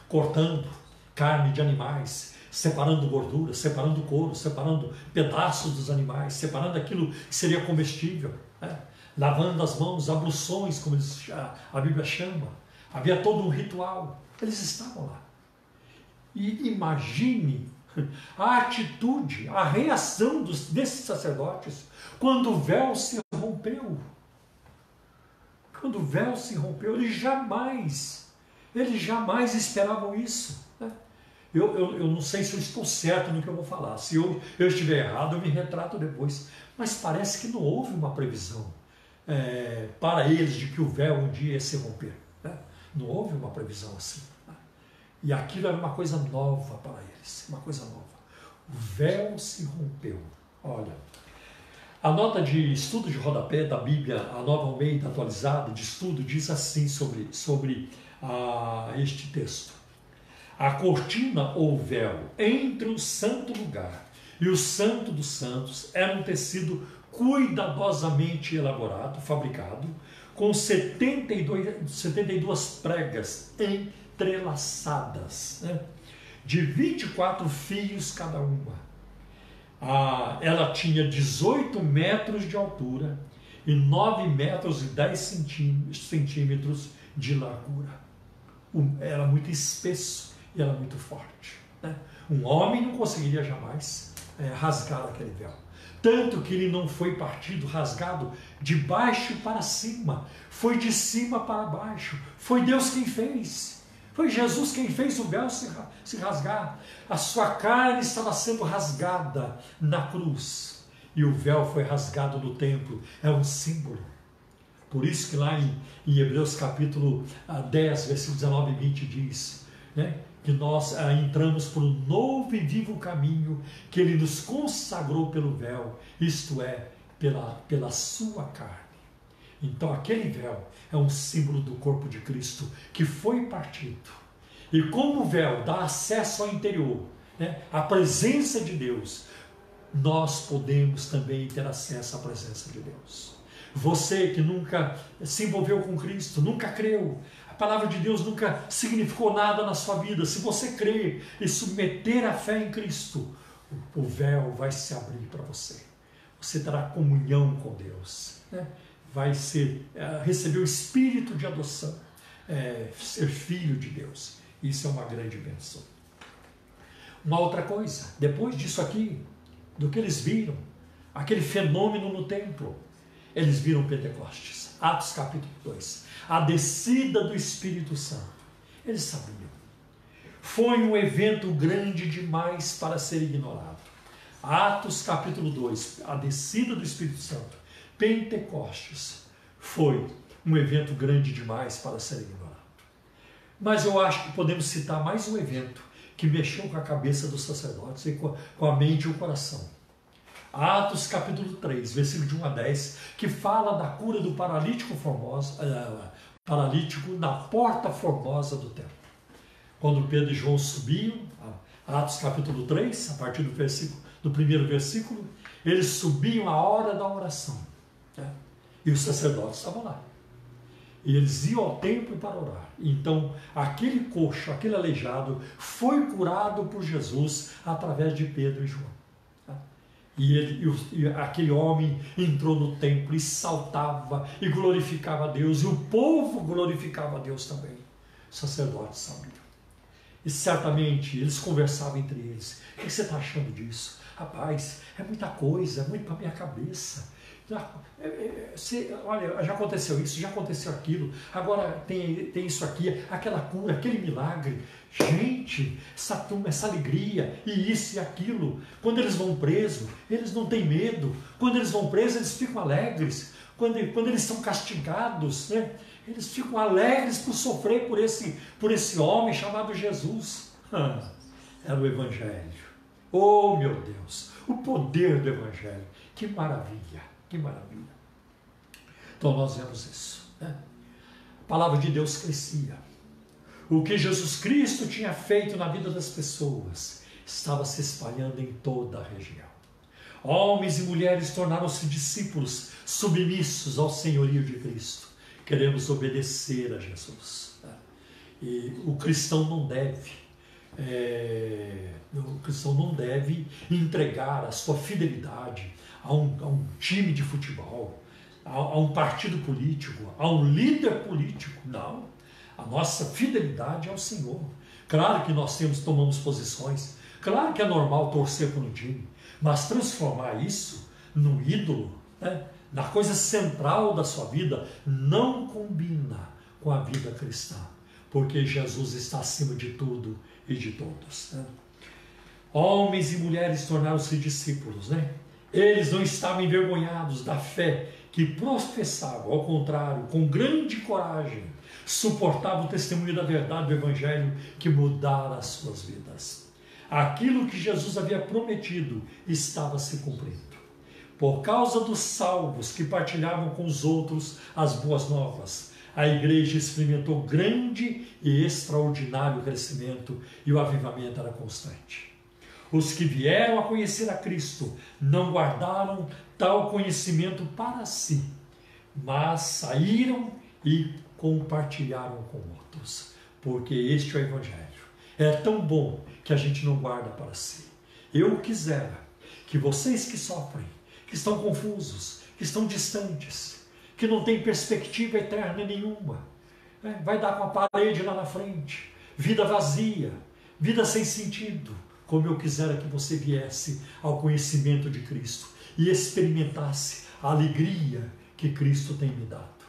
cortando carne de animais, separando gordura, separando couro, separando pedaços dos animais, separando aquilo que seria comestível, lavando as mãos, abluções, como a Bíblia chama. Havia todo um ritual. Eles estavam lá. E imagine a atitude, a reação desses sacerdotes quando o véu se rompeu. Quando o véu se rompeu, eles jamais esperavam isso. Eu não sei se eu estou certo no que eu vou falar. Se eu estiver errado, eu me retrato depois. Mas parece que não houve uma previsão para eles de que o véu um dia ia se romper. Não houve uma previsão assim. E aquilo era uma coisa nova para eles, uma coisa nova. O véu se rompeu. Olha, a nota de estudo de rodapé da Bíblia, a Nova Almeida atualizada de estudo, diz assim sobre este texto. A cortina ou véu entre o santo lugar e o santo dos santos era um tecido cuidadosamente elaborado, fabricado, com 72 pregas entrelaçadas, de 24 fios cada uma. Ela tinha 18 metros de altura e 9 metros e 10 centímetros de largura. Era muito espesso e era muito forte. Um homem não conseguiria jamais rasgar aquele véu. Tanto que ele não foi partido, rasgado de baixo para cima. Foi de cima para baixo. Foi Deus quem fez. Foi Jesus quem fez o véu se rasgar. A sua carne estava sendo rasgada na cruz. E o véu foi rasgado no templo. É um símbolo. Por isso que lá em Hebreus capítulo 10, versículo 19 e 20 diz, que nós entramos por um novo e vivo caminho que Ele nos consagrou pelo véu, isto é, pela sua carne. Então aquele véu é um símbolo do corpo de Cristo que foi partido. E como o véu dá acesso ao interior, à presença de Deus, nós podemos também ter acesso à presença de Deus. Você que nunca se envolveu com Cristo, nunca creu, a palavra de Deus nunca significou nada na sua vida, se você crer e submeter a fé em Cristo, o véu vai se abrir para você. Você terá comunhão com Deus, vai receber o espírito de adoção, ser filho de Deus. Isso é uma grande bênção. Uma outra coisa, depois disso aqui, do que eles viram, aquele fenômeno no templo, eles viram Pentecostes, Atos capítulo 2, a descida do Espírito Santo. Eles sabiam. Foi um evento grande demais para ser ignorado. Atos capítulo 2, a descida do Espírito Santo, Pentecostes, foi um evento grande demais para ser ignorado. Mas eu acho que podemos citar mais um evento que mexeu com a cabeça dos sacerdotes e com a mente e o coração. Atos capítulo 3, versículo de 1 a 10, que fala da cura do paralítico na porta formosa do templo. Quando Pedro e João subiam, Atos capítulo 3, a partir do primeiro versículo, eles subiam a hora da oração. E os sacerdotes estavam lá. E eles iam ao templo para orar. Então, aquele coxo, aquele aleijado, foi curado por Jesus através de Pedro e João. E aquele homem entrou no templo e saltava e glorificava a Deus. E o povo glorificava a Deus também. Os sacerdotes sabiam. E certamente eles conversavam entre eles. O que você está achando disso? Rapaz, é muita coisa, é muito para minha cabeça. Olha, já aconteceu isso, já aconteceu aquilo, agora tem isso aqui, aquela cura, aquele milagre. Gente, essa turma, essa alegria, e isso e aquilo. Quando eles vão presos, eles não têm medo. Quando eles vão presos, eles ficam alegres. Quando eles são castigados, né, eles ficam alegres por sofrer por esse homem chamado Jesus. Era o Evangelho. Oh, meu Deus, o poder do Evangelho. Que maravilha, que maravilha. Então nós vemos isso, né? A palavra de Deus crescia. O que Jesus Cristo tinha feito na vida das pessoas estava se espalhando em toda a região. Homens e mulheres tornaram-se discípulos submissos ao senhorio de Cristo. Queremos obedecer a Jesus, né? E o cristão não deve entregar a sua fidelidade a um time de futebol, a um partido político, a um líder político. Não. A nossa fidelidade é ao Senhor. Claro que nós tomamos posições, claro que é normal torcer por um time, mas transformar isso num ídolo, né, na coisa central da sua vida, não combina com a vida cristã, porque Jesus está acima de tudo e de todos, né? Homens e mulheres tornaram-se discípulos, né? Eles não estavam envergonhados da fé que professavam, ao contrário, com grande coragem, suportavam o testemunho da verdade do Evangelho que mudara as suas vidas. Aquilo que Jesus havia prometido estava se cumprindo. Por causa dos salvos que partilhavam com os outros as boas novas, a igreja experimentou grande e extraordinário crescimento e o avivamento era constante. Os que vieram a conhecer a Cristo não guardaram tal conhecimento para si, mas saíram e compartilharam com outros, porque este é o Evangelho. É tão bom que a gente não guarda para si. Eu quisera que vocês que sofrem, que estão confusos, que estão distantes, que não têm perspectiva eterna nenhuma, vai dar com a parede lá na frente, vida vazia, vida sem sentido, como eu quisera que você viesse ao conhecimento de Cristo e experimentasse a alegria que Cristo tem me dado.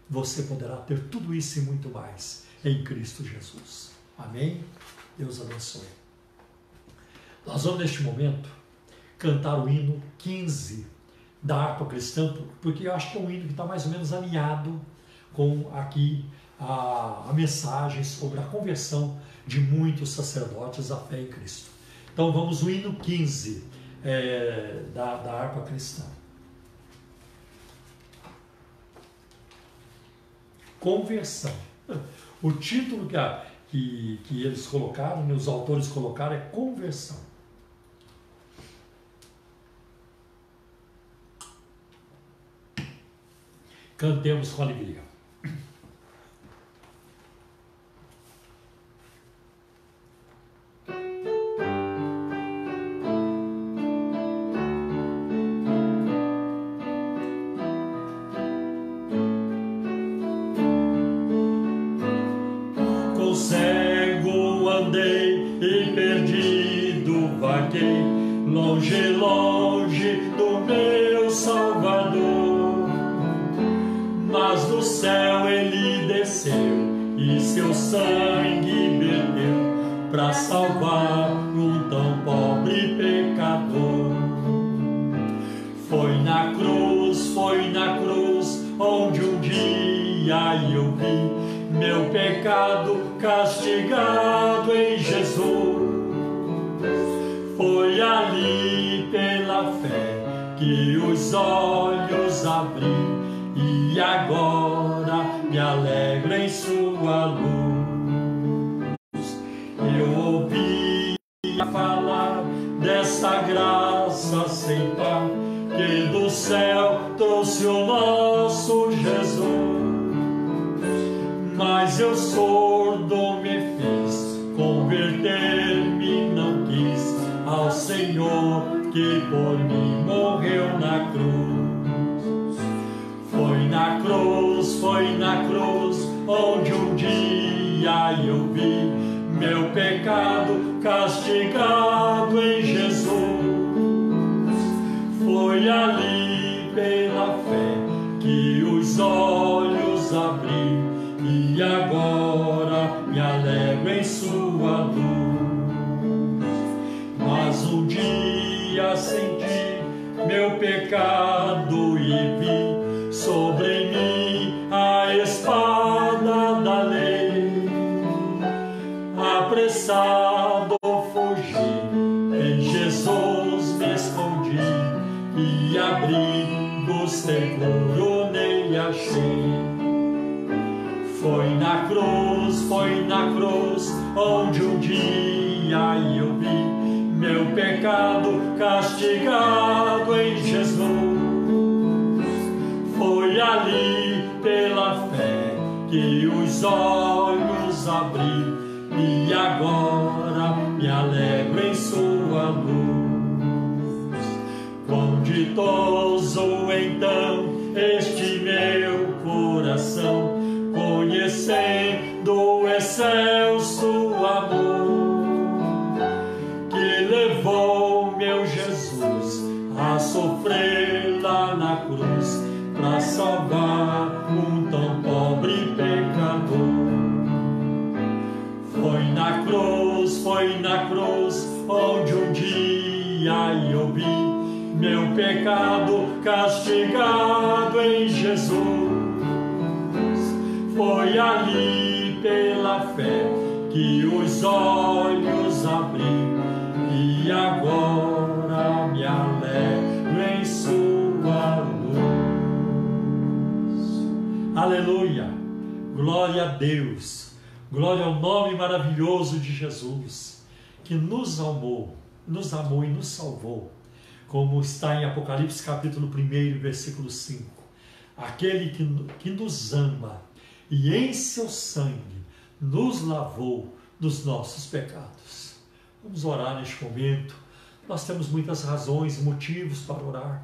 Você poderá ter tudo isso e muito mais em Cristo Jesus. Amém? Deus abençoe. Nós vamos neste momento cantar o hino 15 da harpa cristã, porque eu acho que é um hino que está mais ou menos alinhado com aqui a mensagem sobre a conversão de muitos sacerdotes à fé em Cristo. Então vamos no hino 15 da harpa cristã. Conversão. O título que eles colocaram, os autores colocaram, é conversão. Cantemos com alegria. Longe, longe do meu Salvador, mas do céu ele desceu e seu sangue verteu para salvar um tão pobre pecador. Foi na cruz onde um dia eu vi meu pecado castigado em Jesus. Foi ali pela fé que os olhos abri e agora me alegro em sua luz. Eu ouvi falar dessa graça sem par que do céu trouxe o nosso Jesus, mas eu surdo me fiz, converter-me não quis ao Senhor que por mim morreu na cruz. Foi na cruz onde um dia eu vi meu pecado castigado em Jesus. Foi ali pela fé que os olhos abri e agora me alegro em sua luz. Mas um dia senti meu pecado e vi sobre mim a espada da lei. Apressado fugi, em Jesus me escondi e abrigo seguro nele achei. Foi na cruz, onde um dia eu vi meu pecado castigado em Jesus. Foi ali pela fé que os olhos abri e agora me alegro em sua luz. Quão ditoso então este meu coração, conhecendo o excelso amor que levou meu Jesus a sofrer lá na cruz para salvar um tão pobre pecador. Foi na cruz, onde um dia eu vi meu pecado castigado em Jesus. Foi ali pela fé que os olhos abri e agora me alegro em sua luz. Aleluia! Glória a Deus! Glória ao nome maravilhoso de Jesus, que nos amou e nos salvou, como está em Apocalipse capítulo 1, versículo 5. Aquele que nos ama e em seu sangue nos lavou dos nossos pecados. Vamos orar neste momento. Nós temos muitas razões e motivos para orar.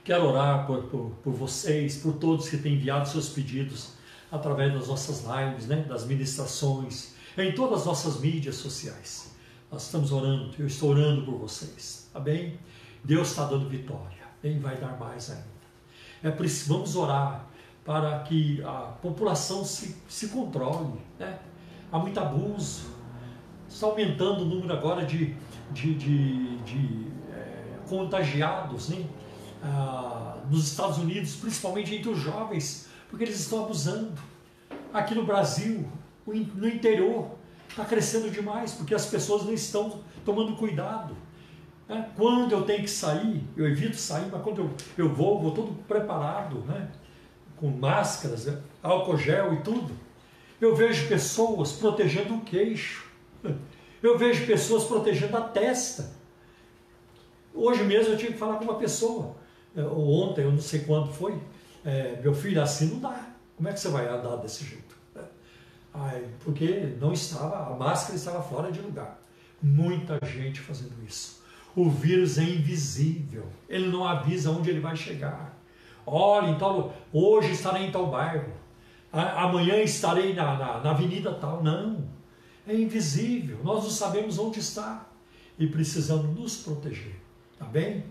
Quero orar por vocês, por todos que têm enviado seus pedidos através das nossas lives, das ministrações, em todas as nossas mídias sociais. Nós estamos orando, eu estou orando por vocês, tá bem? Deus está dando vitória, e vai dar mais ainda. É preciso, vamos orar para que a população se controle, Há muito abuso, está aumentando o número agora de contagiados, nos Estados Unidos, principalmente entre os jovens, porque eles estão abusando. Aqui no Brasil, no interior, está crescendo demais, porque as pessoas não estão tomando cuidado. Quando eu tenho que sair, eu evito sair, mas quando eu vou todo preparado, com máscaras, álcool gel e tudo. Eu vejo pessoas protegendo o queixo, eu vejo pessoas protegendo a testa. Hoje mesmo eu tive que falar com uma pessoa, ou ontem, eu não sei quando foi, meu filho, assim não dá. Como é que você vai andar desse jeito? Porque não estava, a máscara estava fora de lugar. Muita gente fazendo isso. O vírus é invisível, ele não avisa onde ele vai chegar. Olha, então, hoje estarei em tal bairro, amanhã estarei na avenida tal. Não, é invisível, nós não sabemos onde está e precisamos nos proteger, tá bem?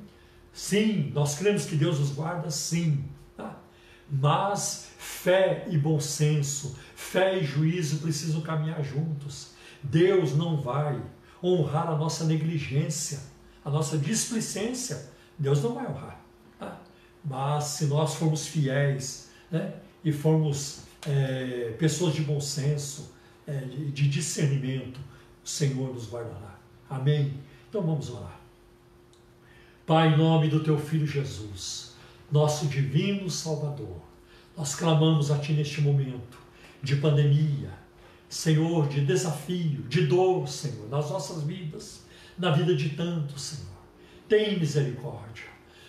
Sim, nós cremos que Deus nos guarda, sim, tá? Mas fé e bom senso, fé e juízo precisam caminhar juntos. Deus não vai honrar a nossa negligência, a nossa displicência. Deus não vai honrar, tá? Mas se nós formos fiéis, e formos pessoas de bom senso, de discernimento, o Senhor nos guardará. Amém? Então vamos orar. Pai, em nome do Teu Filho Jesus, nosso divino Salvador, nós clamamos a Ti neste momento de pandemia, Senhor, de desafio, de dor, Senhor, nas nossas vidas, na vida de tantos, Senhor. Tem misericórdia.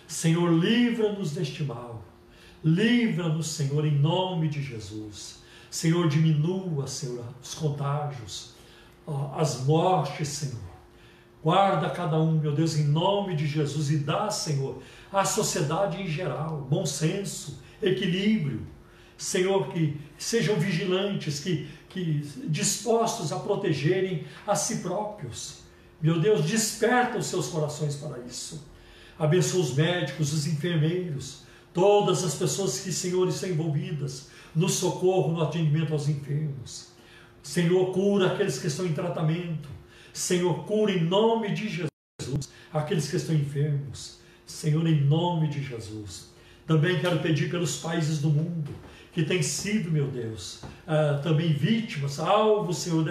Senhor, livra-nos deste mal. Livra-nos, Senhor, em nome de Jesus. Senhor, diminua, Senhor, os contágios, as mortes, Senhor. Guarda cada um, meu Deus, em nome de Jesus, e dá, Senhor, à sociedade em geral, bom senso, equilíbrio. Senhor, que sejam vigilantes, que dispostos a protegerem a si próprios. Meu Deus, desperta os seus corações para isso. Abençoa os médicos, os enfermeiros, todas as pessoas que, Senhor, estão envolvidas no socorro, no atendimento aos enfermos. Senhor, cura aqueles que estão em tratamento. Senhor, cura em nome de Jesus aqueles que estão enfermos. Senhor, em nome de Jesus. Também quero pedir pelos países do mundo que têm sido, meu Deus, também vítimas, alvo, Senhor,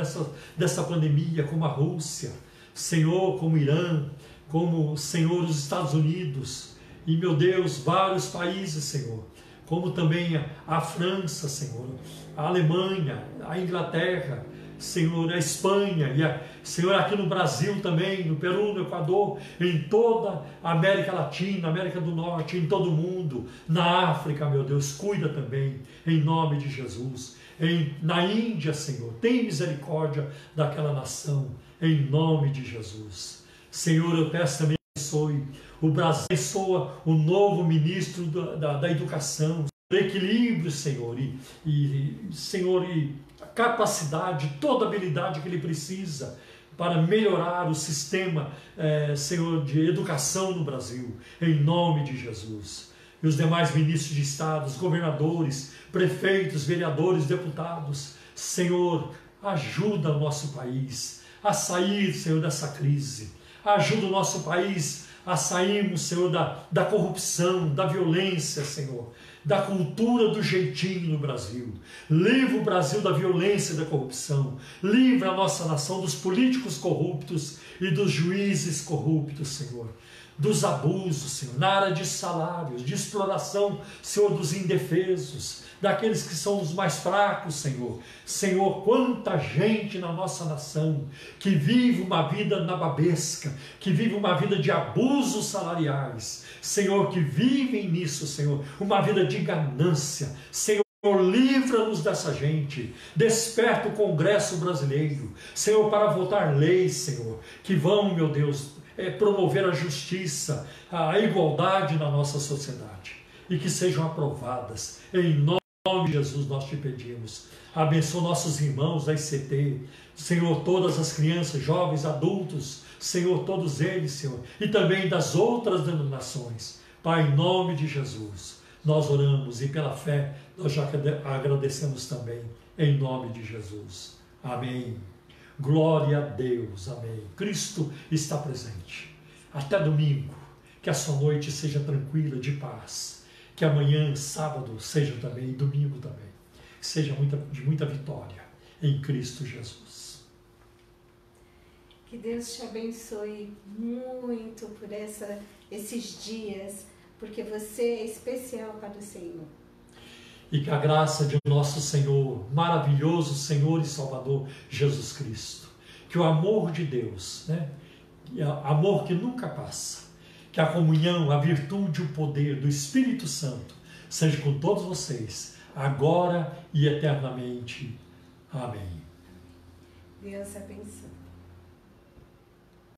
dessa pandemia, como a Rússia, Senhor, como o Irã, como, Senhor, os Estados Unidos, e, meu Deus, vários países, Senhor, como também a França, Senhor, a Alemanha, a Inglaterra, Senhor, a Espanha, e Senhor, aqui no Brasil também, no Peru, no Equador, em toda a América Latina, América do Norte, em todo o mundo, na África, meu Deus, cuida também, em nome de Jesus. Na Índia, Senhor, tem misericórdia daquela nação, em nome de Jesus. Senhor, eu peço também que abençoe o Brasil, abençoa o novo ministro da Educação, o equilíbrio, Senhor, Senhor, a capacidade, toda a habilidade que ele precisa para melhorar o sistema, Senhor, de educação no Brasil, em nome de Jesus. E os demais ministros de estados, governadores, prefeitos, vereadores, deputados, Senhor, ajuda o nosso país a sair, Senhor, dessa crise. Ajuda o nosso país a sairmos, Senhor, da corrupção, da violência, Senhor, da cultura do jeitinho no Brasil. Livra o Brasil da violência e da corrupção. Livra a nossa nação dos políticos corruptos e dos juízes corruptos, Senhor. Dos abusos, Senhor, na área de salários, de exploração, Senhor, dos indefesos, daqueles que são os mais fracos, Senhor. Senhor, quanta gente na nossa nação que vive uma vida nababesca, que vive uma vida de abusos salariais, Senhor, que vivem nisso, Senhor, uma vida de ganância. Senhor, livra-nos dessa gente, desperta o Congresso brasileiro, Senhor, para votar leis, Senhor, que vão, meu Deus, promover a justiça, a igualdade na nossa sociedade, e que sejam aprovadas, em nome de Jesus nós te pedimos. Abençoa nossos irmãos da ICT, Senhor, todas as crianças, jovens, adultos, Senhor, todos eles, Senhor, e também das outras denominações. Pai, em nome de Jesus, nós oramos e pela fé nós já agradecemos também, em nome de Jesus. Amém. Glória a Deus, amém. Cristo está presente. Até domingo, que a sua noite seja tranquila, de paz. Que amanhã, sábado, seja também, e domingo também, que seja de muita vitória em Cristo Jesus. Que Deus te abençoe muito por esses dias, porque você é especial para o Senhor. E que a graça de nosso Senhor, maravilhoso Senhor e Salvador Jesus Cristo, que o amor de Deus, amor que nunca passa, que a comunhão, a virtude e o poder do Espírito Santo seja com todos vocês, agora e eternamente. Amém. Deus abençoe.